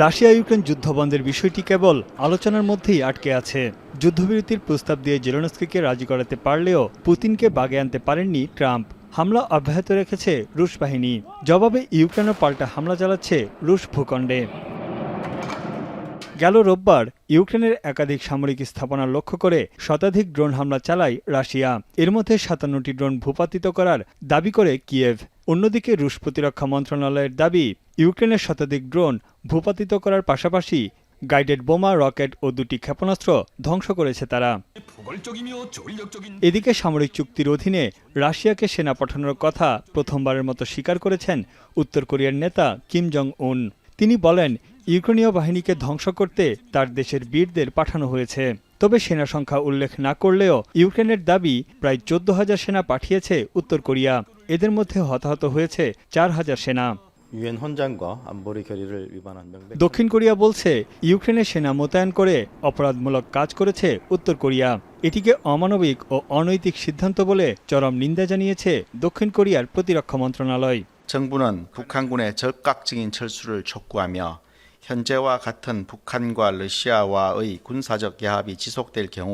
Russia Ukraine যুদ্ধবন্ধের বিষয়টি কেবল আলোচনার মধ্যেই আটকে আছে। যুদ্ধবিরতির প্রস্তাব দিয়ে জেলেনস্কিকে রাজি করাতে পারলেও পুতিনকে বাগে আনতে পারেননি ট্রাম্প। হামলা অব্যাহত রেখেছে রুশ বাহিনী। জবাবে ইউক্রেনও পাল্টা হামলা চালাচ্ছে রুশ ভূখণ্ডে। গেল রোববার ইউক্রেনের একাধিক সামরিক স্থাপনা লক্ষ্য করে শতাধিক ড্রোন হামলা চালায় রাশিয়া। এর মধ্যে ৫৭টি ড্রোন ভূপাতিত করার দাবি করে কিয়েভ। অন্যদিকে রুশ প্রতিরক্ষা মন্ত্রণালয়ের দাবি, ইউক্রেনের শতাধিক ড্রোন ভূপাতিত করার পাশাপাশি গাইডেড বোমা, রকেট ও ২টি ক্ষেপণাস্ত্র ধ্বংস করেছে তারা। এদিকে সামরিক চুক্তির অধীনে রাশিয়াকে সেনা পাঠানোর কথা প্রথমবারের মতো স্বীকার করেছেন উত্তর কোরিয়ার নেতা কিম জং উন। তিনি বলেন, ইউক্রেনীয় বাহিনীকে ধ্বংস করতে তার দেশের বীরদের পাঠানো হয়েছে। তবে সেনা সংখ্যা উল্লেখ না করলেও ইউক্রেনের দাবি প্রায় ১৪,০০০ সেনা পাঠিয়েছে উত্তর কোরিয়া। এদের মধ্যে হতাহত হয়েছে ৪,০০০ সেনা। দক্ষিণ কোরিয়া বলছে, ইউক্রেনের সেনা মোতায়েন করে অপরাধমূলক কাজ করেছে উত্তর কোরিয়া। এটিকে অমানবিক ও অনৈতিক সিদ্ধান্ত বলে চরম নিন্দা জানিয়েছে দক্ষিণ কোরিয়ার প্রতিরক্ষা মন্ত্রণালয়। 정부는 북한군의 적극적인 철수를 촉구하며 현재와 같은 북한과 러시아와의 군사적 개합이 지속될 경우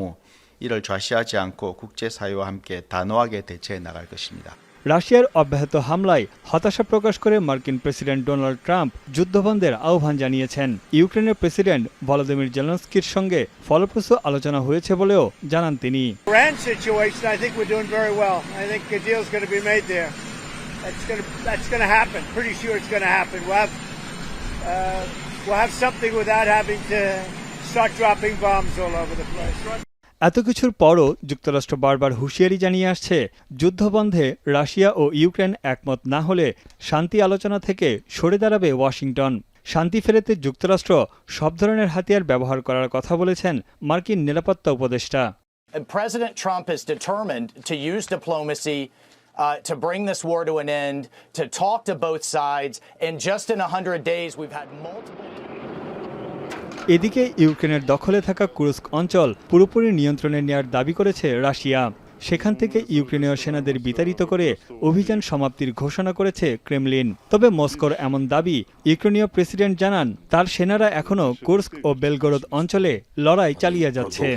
이를 좌시하지 않고 국제사회와 함께 단호하게 대처해 나갈 것입니다. রাশিয়ার অব্যাহত হামলায় হতাশা প্রকাশ করে মার্কিন প্রেসিডেন্ট ডোনাল্ড ট্রাম্প যুদ্ধবন্ধের আহ্বান জানিয়েছেন। ইউক্রেনের প্রেসিডেন্ট ভলোদিমির জেলেনস্কির সঙ্গে ফলপ্রসূ আলোচনা হয়েছে বলেও জানান তিনি। That's going to happen. Pretty sure it's going to happen. We'll have something without having to start dropping bombs all over the place. এত কিছুর পরও যুক্তরাষ্ট্র বারবার হুঁশিয়ারি জানিয়ে আসছে, যুদ্ধবন্ধে রাশিয়া ও ইউক্রেন একমত না হলে শান্তি আলোচনা থেকে সরে দাঁড়াবে ওয়াশিংটন। শান্তি ফেরাতে যুক্তরাষ্ট্র সব ধরনের হাতিয়ার ব্যবহার করার কথা বলেছেন মার্কিন নিরাপত্তা উপদেষ্টা। President Trump is determined to use diplomacy to bring this war to an end, to talk to both sides, and just in 100 days we've had multiple. এদিকে ইউক্রেনের দখলে থাকা কুরস্ক অঞ্চল পুরোপুরি নিয়ন্ত্রণে নেওয়ার দাবি করেছে রাশিয়া। সেখান থেকে ইউক্রেনীয় সেনাদের বিতাড়িত করে অভিযান সমাপ্তির ঘোষণা করেছে ক্রেমলিন। তবে মস্কোর এমন দাবি ইউক্রেনীয় প্রেসিডেন্ট জানান, তার সেনারা এখনও কুরস্ক ও বেলগরদ অঞ্চলে লড়াই চালিয়ে যাচ্ছে।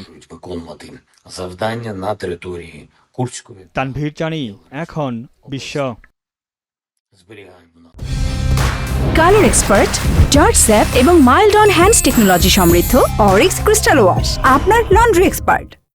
তানভীর জানি, এখন বিশ্ব। কালার এক্সপার্ট, জর্জ স্যাপ এবং মাইল্ড অন হ্যান্ডস টেকনোলজি সমৃদ্ধ অরিক্স ক্রিস্টাল ওয়াশ আপনার লন্ড্রি এক্সপার্ট।